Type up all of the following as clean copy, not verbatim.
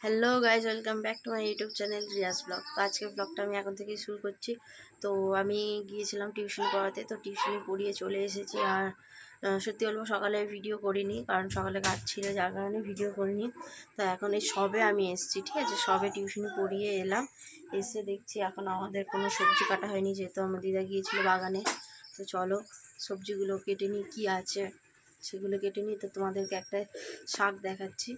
Hello guys, welcome back to my YouTube channel Riyaz vlog. তো আজকের ব্লগটা আমি এখন থেকেই শুরু করছি। তো আমি গিয়েছিলাম টিউশন পড়াতে, তো টিউশনি পড়িয়ে চলে এসেছি। আর সত্যি বলবো, সকালে ভিডিও করিনি, কারণ সকালে কাজ ছিল, যার কারণে ভিডিও করিনি। তো এখন এই সবে আমি এসেছি, ঠিক আছে, সবে টিউশনি পড়িয়ে এলাম। এসে দেখছি এখন আমাদের কোনো সবজি কাটা হয়নি, যেহেতু আমার দিদা গিয়েছিল বাগানে। তো চলো সবজিগুলো কেটে নিই, কী আছে সেগুলো কেটে নিই। তো তোমাদেরকে একটা শাক দেখাচ্ছি।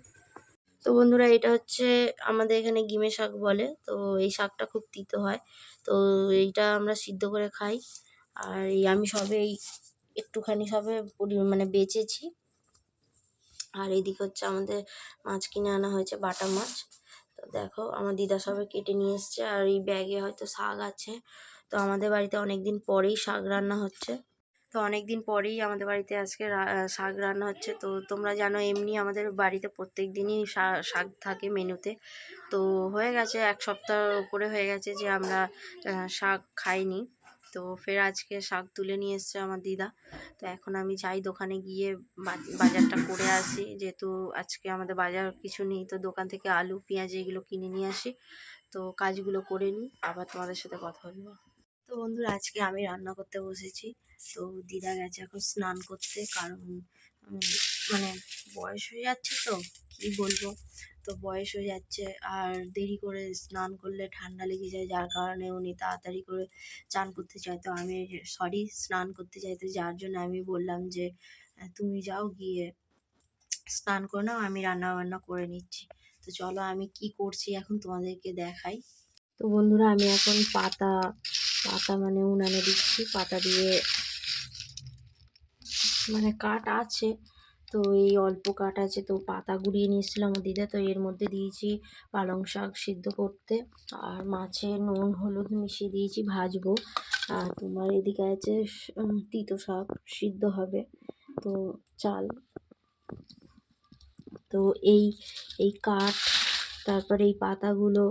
তো বন্ধুরা, এটা হচ্ছে আমাদের এখানে গিমে শাক বলে। তো এই শাকটা খুব তিতো হয়। তো এইটা আমরা সিদ্ধ করে খাই। আর আমি সবে একটুখানি সবে মানে বেচেছি। আর এইদিকে হচ্ছে আমাদের মাছ কিনে আনা হয়েছে, বাটা মাছ। তো দেখো আমার দিদা সবে কেটে নিয়ে এসছে। আর এই ব্যাগে হয়তো শাক আছে। তো আমাদের বাড়িতে অনেক দিন পরেই শাক রান্না হচ্ছে। তো অনেক দিন পরেই আমাদের বাড়িতে আজকে শাক রান্না হচ্ছে। তো তোমরা জানো, এমনি আমাদের বাড়িতে প্রত্যেক দিনই শাক থাকে মেনুতে। তো হয়ে গেছে, এক সপ্তাহ উপরে হয়ে গেছে যে আমরা শাক খাইনি। তো ফের আজকে শাক তুলে নিয়ে এসছে আমার দিদা। তো এখন আমি যাই দোকানে গিয়ে বাজারটা করে আসি, যেহেতু আজকে আমাদের বাজার কিছু নেই। তো দোকান থেকে আলু পেঁয়াজ এগুলো কিনে নিয়ে আসি। তো কাজগুলো করে নিই, আবার তোমাদের সাথে কথা বলবো। তো বন্ধুরা, আজকে আমি রান্না করতে বসেছি। তো দিদা গেছে এখন স্নান করতে, কারণ উম, মানে বয়স হয়ে যাচ্ছে, তো কি বলবো, তো বয়স হয়ে যাচ্ছে। আর দেরি করে স্নান করলে ঠান্ডা লেগে যায়, যার কারণে উনি তাড়াতাড়ি করে চান করতে চায়। তো আমি স্নান করতে চাই। তো যার জন্য আমি বললাম যে তুমি যাও, গিয়ে স্নান করে নাও, আমি রান্না বান্না করে নিচ্ছি। তো চলো আমি কি করছি এখন তোমাদেরকে দেখাই। তো বন্ধুরা, আমি এখন পাতা পাতা মানে উনানে দিচ্ছি। পাতা দিয়ে মানে কাঠ আছে, তো এই অল্প কাঠ আছে। তো পাতা গুঁড়িয়ে নিয়েছিলাম আমার দিদা। তো এর মধ্যে দিয়েছি পালং শাক সিদ্ধ করতে। আর মাছে নুন হলুদ মিশিয়ে দিয়েছি, ভাজবো। আর তোমার এদিকে আছে তিতো শাক সিদ্ধ হবে, তো চাল। তো এই এই কাঠ, তারপরে এই পাতাগুলো,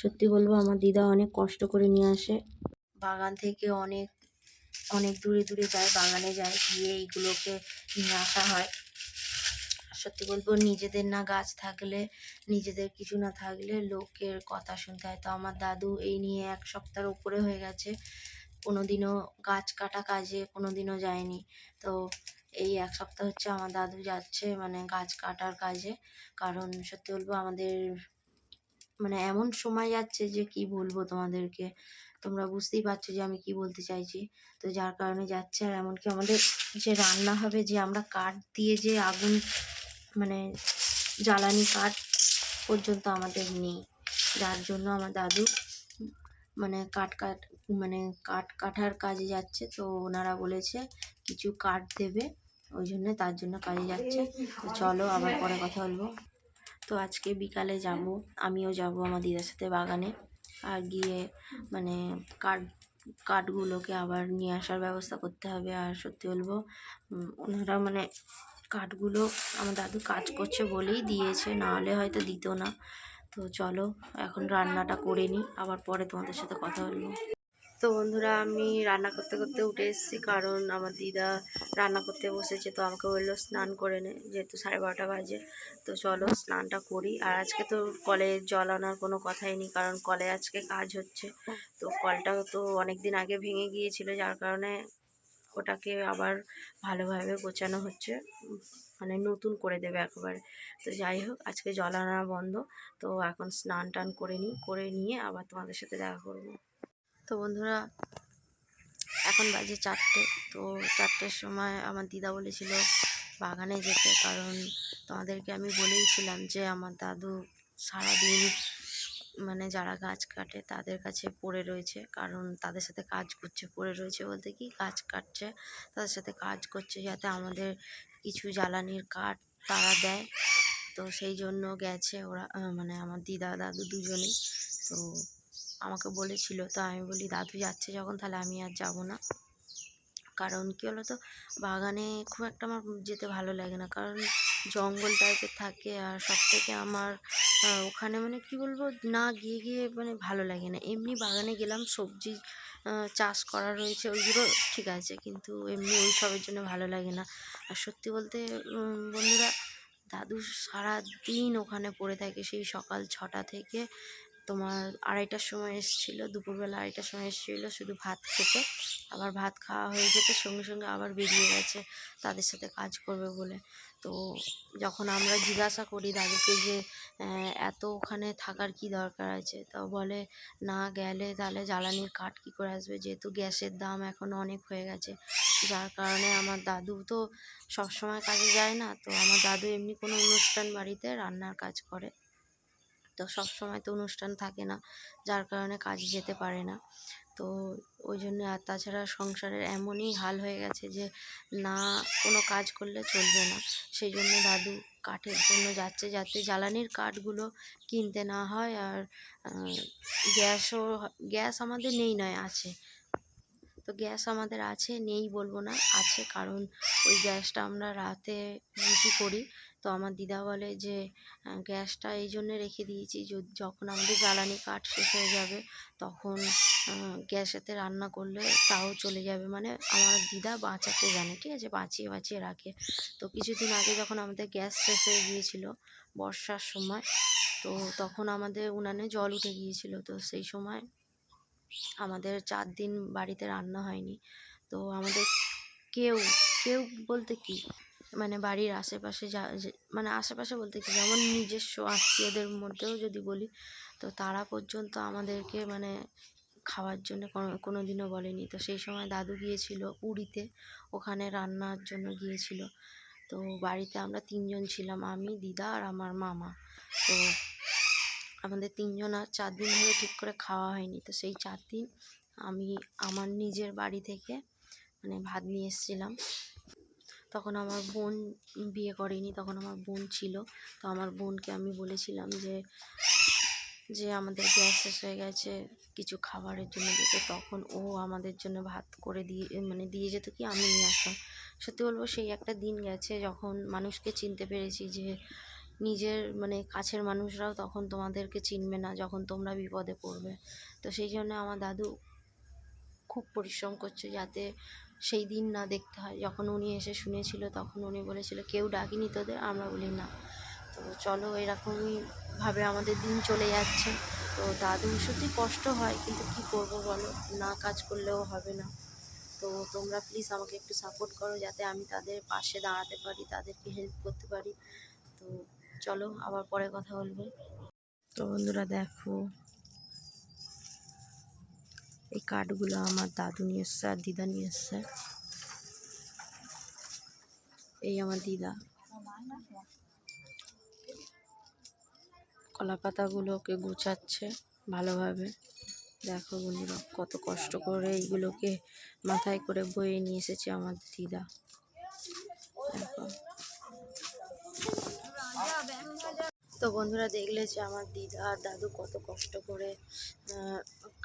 সত্যি বলবো আমার দিদা অনেক কষ্ট করে নিয়ে আসে বাগান থেকে। অনেক অনেক দূরে দূরে যায়, বাগানে যায়, গিয়ে এইগুলোকে নিয়ে আসা হয়। সত্যি বলবো, নিজেদের না গাছ থাকলে, নিজেদের কিছু না থাকলে লোকের কথা শুনতে হয়। তো আমার দাদু এই নিয়ে এক সপ্তাহের উপরে হয়ে গেছে, কোনোদিনও গাছ কাটা কাজে কোনোদিনও যায়নি। তো এই এক সপ্তাহ হচ্ছে আমার দাদু যাচ্ছে মানে গাছ কাটার কাজে। কারণ সত্যি বলবো, আমাদের মানে এমন সময় যাচ্ছে যে কি বলবো তোমাদেরকে, তোমরা বুঝতেই পারছো যে আমি কি বলতে চাইছি। তো যার কারণে যাচ্ছে। আর এমনকি আমাদের যে রান্না হবে, যে আমরা কাঠ দিয়ে যে আগুন মানে জ্বালানি কাঠ পর্যন্ত আমাদের নেই, যার জন্য আমার দাদু মানে মানে কাঠ কাটার কাজে যাচ্ছে। তো ওনারা বলেছে কিছু কাঠ দেবে, ওই জন্য তার জন্য কাজে যাচ্ছে। তো চলো আবার পরে কথা বলবো। তো আজকে বিকালে যাব, আমিও যাব আমার দিদার সাথে বাগানে। আর গিয়ে মানে কাঠ কাঠগুলোকে আবার নিয়ে আসার ব্যবস্থা করতে হবে। আর সত্যি বলবো, ওনারা মানে কাঠগুলো আমার দাদু কাজ করছে বলেই দিয়েছে, নাহলে হয়তো দিত না। তো চলো এখন রান্নাটা করে নিই, আবার পরে তোমাদের সাথে কথা বলবো। তো বন্ধুরা, আমি রান্না করতে করতে উঠে এসেছি, কারণ আমার দিদা রান্না করতে বসেছে। তো আমাকে বললো স্নান করে নে, যেহেতু 12:30 বাজে। তো চলো স্নানটা করি। আর আজকে তো কলে জল আনার কোনো কথাই নেই, কারণ কলে আজকে কাজ হচ্ছে। তো কলটা তো অনেক দিন আগে ভেঙে গিয়েছিল, যার কারণে ওটাকে আবার ভালোভাবে গোছানো হচ্ছে, মানে নতুন করে দেবে একেবারে। তো যাই হোক, আজকে জল আনা বন্ধ। তো এখন স্নান টান করে নিই, করে নিয়ে আবার তোমাদের সাথে দেখা করবো। তো বন্ধুরা, এখন বাজে 4টে। তো 4টের সময় আমার দিদা বলেছিল বাগানে যেতে, কারণ তোমাদেরকে আমি বলেইছিলাম যে আমার দাদু সারাদিন মানে যারা গাছ কাটে তাদের কাছে পড়ে রয়েছে, কারণ তাদের সাথে কাজ করছে। পড়ে রয়েছে বলতে কি, গাছ কাটছে, তাদের সাথে কাজ করছে, যাতে আমাদের কিছু জ্বালানির কাঠ তারা দেয়। তো সেই জন্য গেছে ওরা, মানে আমার দিদা দাদু দুজনেই। তো আমাকে বলেছিল, তো আমি বলি দাদু যাচ্ছে যখন, তাহলে আমি আর যাব না। কারণ কী বলো তো, বাগানে খুব একটা আমার যেতে ভালো লাগে না, কারণ জঙ্গল টাইপের থাকে। আর সব থেকে আমার ওখানে মানে কি বলবো, না গিয়ে গিয়ে মানে ভালো লাগে না। এমনি বাগানে গেলাম, সবজি চাষ করা রয়েছে, ওইগুলো ঠিক আছে, কিন্তু এমনি ওই সবের জন্য ভালো লাগে না। আর সত্যি বলতে বন্ধুরা, দাদু সারাদিন ওখানে পড়ে থাকে, সেই সকাল 6টা থেকে তোমার 2:30টার সময় এসেছিলো, দুপুরবেলা 2:30টার সময় এসেছিলো শুধু ভাত খেতে। আবার ভাত খাওয়া হয়ে যেতে সঙ্গে সঙ্গে আবার বেরিয়ে গেছে তাদের সাথে কাজ করবে বলে। তো যখন আমরা জিজ্ঞাসা করি দাদুকে যে এত ওখানে থাকার কি দরকার আছে, তো বলে না গেলে তাহলে জ্বালানির কাঠ কী করে আসবে, যেহেতু গ্যাসের দাম এখন অনেক হয়ে গেছে, যার কারণে আমার দাদু তো সবসময় কাজে যায় না। তো আমার দাদু এমনি কোনো অনুষ্ঠান বাড়িতে রান্নার কাজ করে, তো সব সময় তো অনুষ্ঠান থাকে না, যার কারণে কাজে যেতে পারে না। তো ওই জন্য, আর তাছাড়া সংসারের এমনই হাল হয়ে গেছে যে না কোনো কাজ করলে চলবে না, সেই জন্য দাদু কাঠের জন্য যাচ্ছে, যাতে জ্বালানির কাঠগুলো কিনতে না হয়। আর গ্যাস আমাদের নেই নয়, আছে। তো গ্যাস আমাদের আছে, নেই বলবো না, আছে, কারণ ওই গ্যাসটা আমরা রাতে রুটি করি। তো আমার দিদা বলে যে গ্যাসটা এই জন্যে রেখে দিয়েছি, যখন আমাদের জ্বালানি কাঠ শেষ হয়ে যাবে তখন গ্যাসেতে রান্না করলে তাও চলে যাবে। মানে আমার দিদা বাঁচাতে জানে, ঠিক আছে, বাঁচিয়ে বাঁচিয়ে রাখে। তো কিছুদিন আগে যখন আমাদের গ্যাস শেষ হয়ে গিয়েছিল বর্ষার সময়, তো তখন আমাদের উনানে জল উঠে গিয়েছিল। তো সেই সময় আমাদের 4 দিন বাড়িতে রান্না হয়নি। তো আমাদের কেউ কেউ বলতে কি, মানে বাড়ির আশেপাশে মানে আশেপাশে বলতে কি, যেমন নিজস্ব আত্মীয়দের মধ্যেও যদি বলি, তো তারা পর্যন্ত আমাদেরকে মানে খাওয়ার জন্য কোনো দিনও বলেনি। তো সেই সময় দাদু গিয়েছিল পুরীতে, ওখানে রান্নার জন্য গিয়েছিল। তো বাড়িতে আমরা 3 জন ছিলাম, আমি, দিদা আর আমার মামা। তো আমাদের 3 জন আর 4 দিন ধরে ঠিক করে খাওয়া হয়নি। তো সেই 4 দিন আমি আমার নিজের বাড়ি থেকে মানে ভাত নিয়ে এসেছিলাম। তখন আমার বোন বিয়ে করেনি, তখন আমার বোন ছিল। তো আমার বোনকে আমি বলেছিলাম যে আমাদের গ্যাস শেষ হয়ে গেছে, কিছু খাবারের জন্য যেত, তখন ও আমাদের জন্য ভাত করে দিয়ে যেত, কি আমি নিয়ে আসতাম। সত্যি বলবো, সেই একটা দিন গেছে যখন মানুষকে চিনতে পেরেছি, যে নিজের মানে কাছের মানুষরাও তখন তোমাদেরকে চিনবে না যখন তোমরা বিপদে পড়বে। তো সেই জন্য আমার দাদু খুব পরিশ্রম করছে যাতে সেই দিন না দেখতে হয়। যখন উনি এসে শুনেছিল তখন উনি বলেছিল কেউ ডাকিনি তোদের, আমরা বলি না। তো চলো, এরকমই ভাবে আমাদের দিন চলে যাচ্ছে। তো দাদু সত্যি কষ্ট হয়, কিন্তু কি করব বলো, না কাজ করলেও হবে না। তো তোমরা প্লিজ আমাকে একটু সাপোর্ট করো, যাতে আমি তাদের পাশে দাঁড়াতে পারি, তাদেরকে হেল্প করতে পারি। তো চলো, আবার পরে কথা বলবো। তো বন্ধুরা দেখো, এই কাঠগুলো আমার দাদু নিয়ে এসছে আর দিদা নিয়ে এসছে। এই আমার দিদা কলা পাতাগুলোকে গুছাচ্ছে ভালোভাবে। দেখো বন্ধুরা, কত কষ্ট করে এইগুলোকে মাথায় করে বয়ে নিয়ে এসেছে আমার দিদা। দেখো, তো বন্ধুরা দেখলে যে আমার দিদা আর দাদু কত কষ্ট করে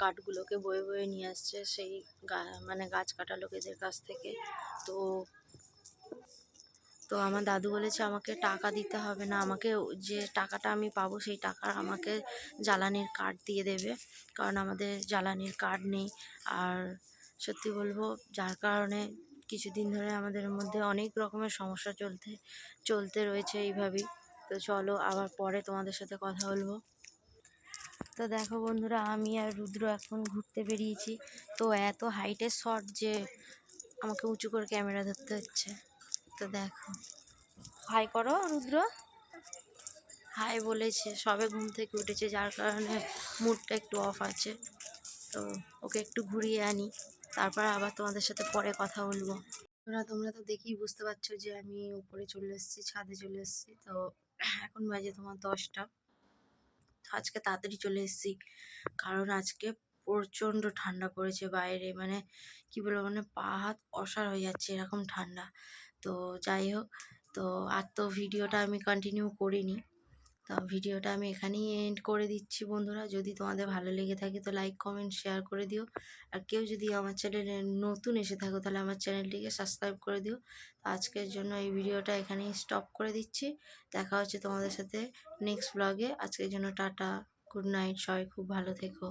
কাঠগুলোকে বয়ে বয়ে নিয়ে আসছে সেই মানে গাছ কাটা লোকেদের কাছ থেকে। তো তো আমার দাদু বলেছে আমাকে টাকা দিতে হবে না, আমাকে যে টাকাটা আমি পাবো সেই টাকা আমাকে জ্বালানির কাঠ দিয়ে দেবে, কারণ আমাদের জ্বালানির কাঠ নেই। আর সত্যি বলবো, যার কারণে কিছুদিন ধরে আমাদের মধ্যে অনেক রকমের সমস্যা চলতে রয়েছে এইভাবেই। তো চলো, আবার পরে তোমাদের সাথে কথা বলবো। তো দেখো বন্ধুরা, আমি আর রুদ্র এখন ঘুরতে বেরিয়েছি। তো এত হাইটের শট যে আমাকে উঁচু করে ক্যামেরা ধরতে হচ্ছে। তো দেখো, হাই করো রুদ্র। হাই বলেছে, সবে ঘুম থেকে উঠেছে, যার কারণে মুডটা একটু অফ আছে। তো ওকে একটু ঘুরিয়ে আনি, তারপর আবার তোমাদের সাথে পরে কথা বলবো। তোমরা তো দেখেই বুঝতে পারছো যে আমি উপরে চলে এসেছি, ছাদে চলে এসেছি। তো এখন বাজে তোমার 10টা। আজকে তাড়াতাড়ি চলে এসেছি, কারণ আজকে প্রচণ্ড ঠান্ডা পড়েছে বাইরে, মানে কি বলবো, মানে পা হাত অসাড় হয়ে যাচ্ছে এরকম ঠান্ডা। তো যাই হোক, তো আর তো ভিডিওটা আমি কন্টিনিউ করিনি। তো ভিডিওটা আমি এখানেই এন্ড করে দিচ্ছি বন্ধুরা। যদি তোমাদের ভালো লেগে থাকে তো লাইক কমেন্ট শেয়ার করে দিও। আর কেউ যদি আমার চ্যানেলে নতুন এসে থাকো তাহলে আমার চ্যানেলটিকে সাবস্ক্রাইব করে দিও। তো আজকের জন্য এই ভিডিওটা এখানেই স্টপ করে দিচ্ছি। দেখা হচ্ছে তোমাদের সাথে নেক্সট ব্লগে। আজকের জন্য টাটা, গুড নাইট, সবাই খুব ভালো থেকো।